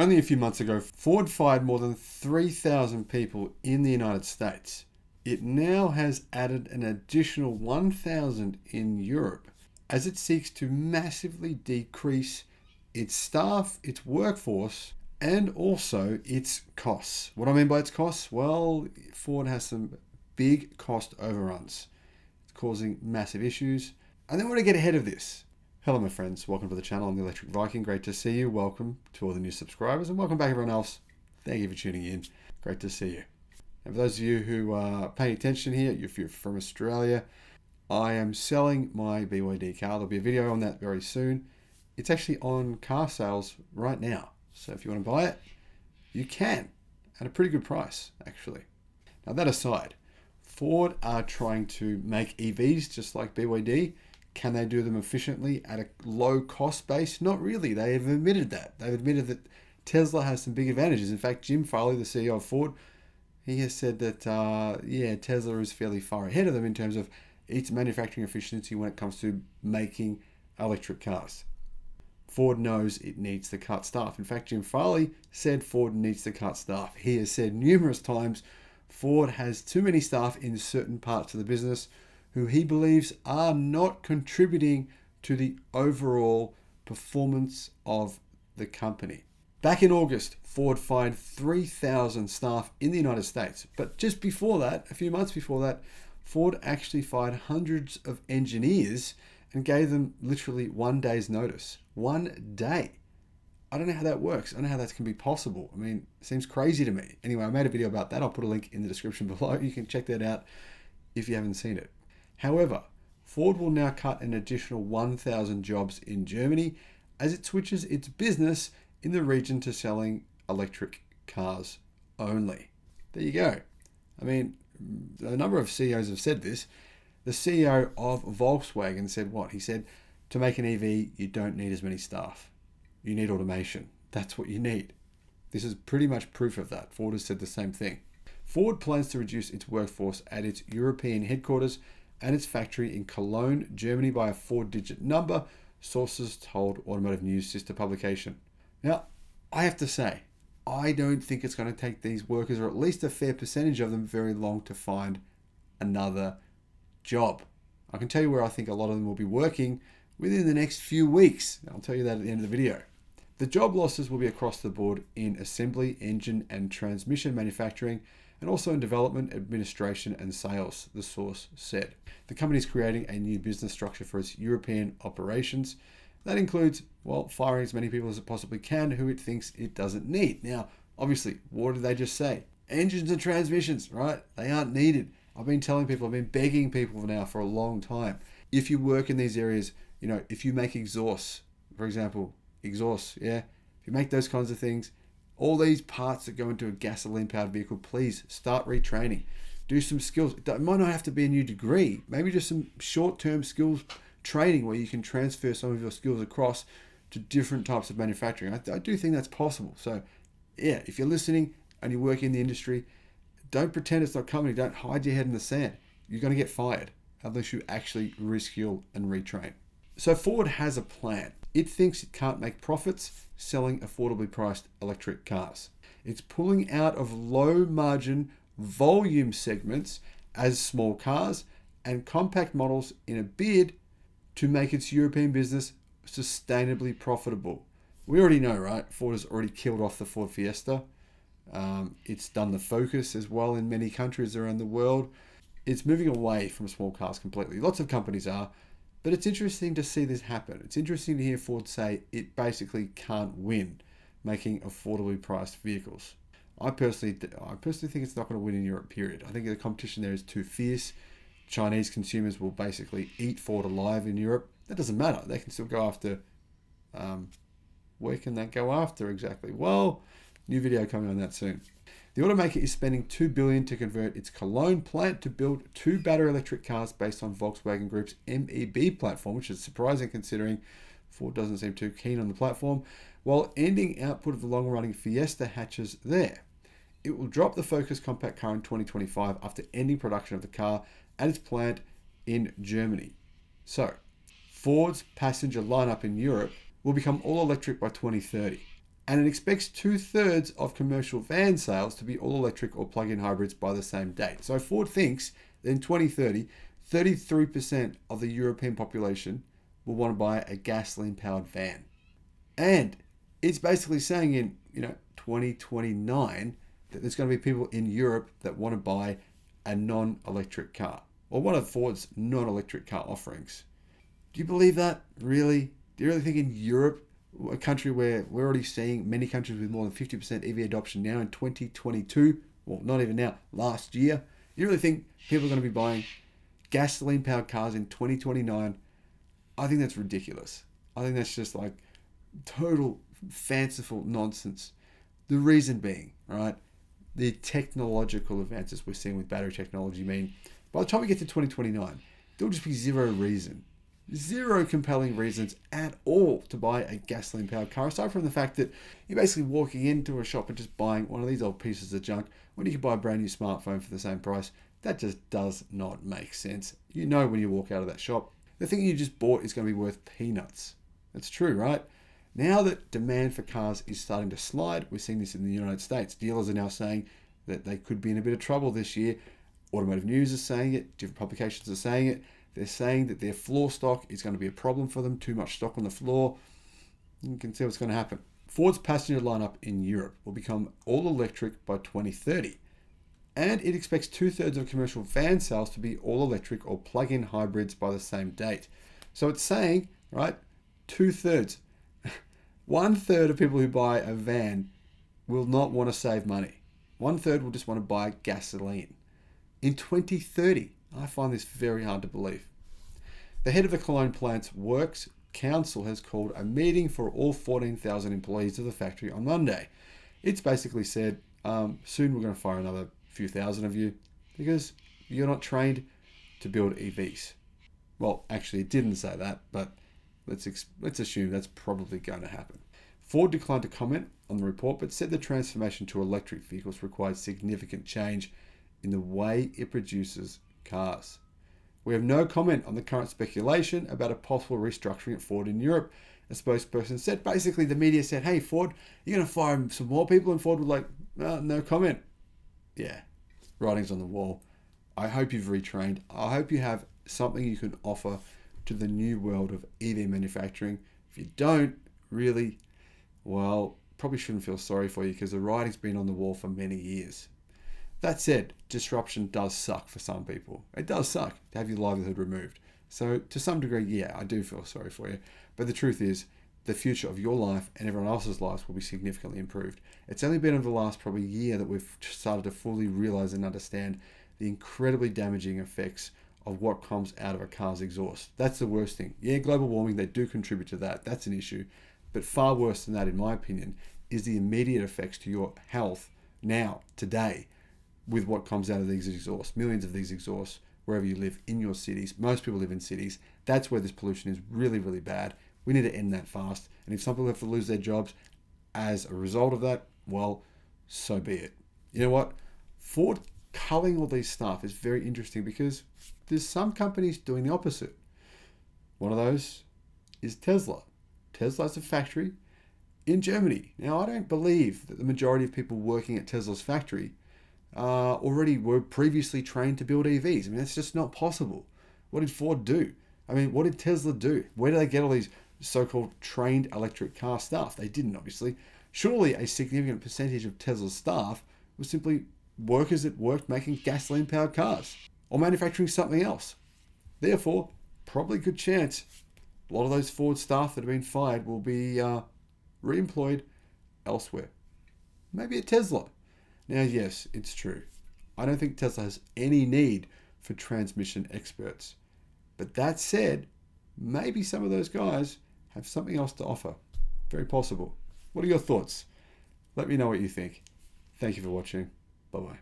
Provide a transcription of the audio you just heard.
Only a few months ago, Ford fired more than 3,000 people in the United States. It now has added an additional 1,000 in Europe as it seeks to massively decrease its staff, its workforce, and also its costs. What do I mean by its costs? Well, Ford has some big cost overruns. It's causing massive issues, and they want to get ahead of this. Hello, my friends. Welcome to the channel. I'm the Electric Viking. Great to see you. Welcome to all the new subscribers, and welcome back everyone else. Thank you for tuning in. Great to see you. And for those of you who are paying attention here, if you're from Australia, I am selling my BYD car. There'll be a video on that very soon. It's actually on car sales right now. So if you want to buy it, you can at a pretty good price, actually. Now that aside, Ford are trying to make EVs just like BYD. Can they do them efficiently at a low cost base? Not really. They have admitted that. They've admitted that Tesla has some big advantages. In fact, Jim Farley, the CEO of Ford, he has said that, Tesla is fairly far ahead of them in terms of its manufacturing efficiency when it comes to making electric cars. Ford knows it needs to cut staff. In fact, Jim Farley said Ford needs to cut staff. He has said numerous times Ford has too many staff in certain parts of the business who he believes are not contributing to the overall performance of the company. Back in August, Ford fired 3,000 staff in the United States. But just before that, a few months before that, Ford actually fired hundreds of engineers and gave them literally 1 day's notice. 1 day. I don't know how that works. I don't know how that can be possible. I mean, it seems crazy to me. Anyway, I made a video about that. I'll put a link in the description below. You can check that out if you haven't seen it. However, Ford will now cut an additional 1,000 jobs in Germany as it switches its business in the region to selling electric cars only. There you go. I mean, a number of CEOs have said this. The CEO of Volkswagen said what? He said, to make an EV, you don't need as many staff. You need automation. That's what you need. This is pretty much proof of that. Ford has said the same thing. Ford plans to reduce its workforce at its European headquarters and its factory in Cologne, Germany by a 4-digit number, sources told Automotive News sister publication. Now, I have to say, I don't think it's going to take these workers, or at least a fair percentage of them, very long to find another job. I can tell you where I think a lot of them will be working within the next few weeks. I'll tell you that at the end of the video. The job losses will be across the board in assembly, engine and transmission manufacturing, and also in development, administration and sales, the source said. The company is creating a new business structure for its European operations. That includes, firing as many people as it possibly can who it thinks it doesn't need. Now, obviously, what did they just say? Engines and transmissions, right? They aren't needed. I've been telling people, I've been begging people now for a long time. If you work in these areas, if you make exhausts, for example, if you make those kinds of things, all these parts that go into a gasoline-powered vehicle, please start retraining. Do some skills. It might not have to be a new degree. Maybe just some short-term skills training where you can transfer some of your skills across to different types of manufacturing. I do think that's possible. So, if you're listening and you work in the industry, don't pretend it's not coming. Don't hide your head in the sand. You're going to get fired unless you actually reskill and retrain. So Ford has a plan. It thinks it can't make profits selling affordably priced electric cars. It's pulling out of low margin volume segments as small cars and compact models in a bid to make its European business sustainably profitable. We already know, right? Ford has already killed off the Ford Fiesta. It's done the Focus as well in many countries around the world. It's moving away from small cars completely. Lots of companies are. But it's interesting to see this happen. It's interesting to hear Ford say it basically can't win making affordably priced vehicles. I personally think it's not going to win in Europe, period. I think the competition there is too fierce. Chinese consumers will basically eat Ford alive in Europe. That doesn't matter. They can still go after... where can they go after exactly? Well, new video coming on that soon. The automaker is spending $2 billion to convert its Cologne plant to build 2 battery electric cars based on Volkswagen Group's MEB platform, which is surprising considering Ford doesn't seem too keen on the platform, while ending output of the long-running Fiesta hatches there. It will drop the Focus compact car in 2025 after ending production of the car at its plant in Germany. So, Ford's passenger lineup in Europe will become all electric by 2030. And it expects 2/3 of commercial van sales to be all electric or plug-in hybrids by the same date. So Ford thinks that in 2030, 33% of the European population will want to buy a gasoline-powered van. And it's basically saying in 2029 that there's going to be people in Europe that want to buy a non-electric car, or one of Ford's non-electric car offerings. Do you believe that? Really? Do you really think in Europe, a country where we're already seeing many countries with more than 50% EV adoption now in 2022, well, not even now, last year, you really think people are going to be buying gasoline-powered cars in 2029? I think that's ridiculous. I think that's just like total fanciful nonsense. The reason being, right, the technological advances we're seeing with battery technology mean by the time we get to 2029, there'll just be zero compelling reasons at all to buy a gasoline-powered car, aside from the fact that you're basically walking into a shop and just buying one of these old pieces of junk when you can buy a brand new smartphone for the same price. That just does not make sense. You know when you walk out of that shop, the thing you just bought is going to be worth peanuts. That's true, right? Now that demand for cars is starting to slide, we're seeing this in the United States. Dealers are now saying that they could be in a bit of trouble this year. Automotive News is saying it. Different publications are saying it. They're saying that their floor stock is going to be a problem for them. Too much stock on the floor. You can see what's going to happen. Ford's passenger lineup in Europe will become all electric by 2030. And it expects 2/3 of commercial van sales to be all electric or plug-in hybrids by the same date. So it's saying, right, 2/3. 1/3 of people who buy a van will not want to save money. 1/3 will just want to buy gasoline. In 2030, I find this very hard to believe. The head of the Cologne plant's Works Council has called a meeting for all 14,000 employees of the factory on Monday. It's basically said, soon we're going to fire another few thousand of you because you're not trained to build EVs. Well, actually, it didn't say that, but let's assume that's probably going to happen. Ford declined to comment on the report, but said the transformation to electric vehicles requires significant change in the way it produces cars. We have no comment on the current speculation about a possible restructuring at Ford in Europe. A spokesperson said, basically the media said, hey Ford, you're going to fire some more people? And Ford was like, no comment. Yeah, writing's on the wall. I hope you've retrained. I hope you have something you can offer to the new world of EV manufacturing. If you don't, really, well, probably shouldn't feel sorry for you because the writing's been on the wall for many years. That said, disruption does suck for some people. It does suck to have your livelihood removed. So to some degree, yeah, I do feel sorry for you. But the truth is, the future of your life and everyone else's lives will be significantly improved. It's only been over the last probably year that we've started to fully realize and understand the incredibly damaging effects of what comes out of a car's exhaust. That's the worst thing. Yeah, global warming, they do contribute to that. That's an issue. But far worse than that, in my opinion, is the immediate effects to your health now, today, with what comes out of these exhausts. Millions of these exhausts, wherever you live, in your cities. Most people live in cities. That's where this pollution is really, really bad. We need to end that fast. And if some people have to lose their jobs as a result of that, well, so be it. You know what? Ford culling all these stuff is very interesting because there's some companies doing the opposite. One of those is Tesla. Tesla's a factory in Germany. Now, I don't believe that the majority of people working at Tesla's factory already were previously trained to build EVs. I mean, that's just not possible. What did Ford do? I mean, what did Tesla do? Where did they get all these so-called trained electric car staff? They didn't, obviously. Surely a significant percentage of Tesla's staff was simply workers that worked making gasoline-powered cars or manufacturing something else. Therefore, probably good chance a lot of those Ford staff that have been fired will be re-employed elsewhere. Maybe at Tesla. Now, yes, it's true. I don't think Tesla has any need for transmission experts. But that said, maybe some of those guys have something else to offer. Very possible. What are your thoughts? Let me know what you think. Thank you for watching. Bye-bye.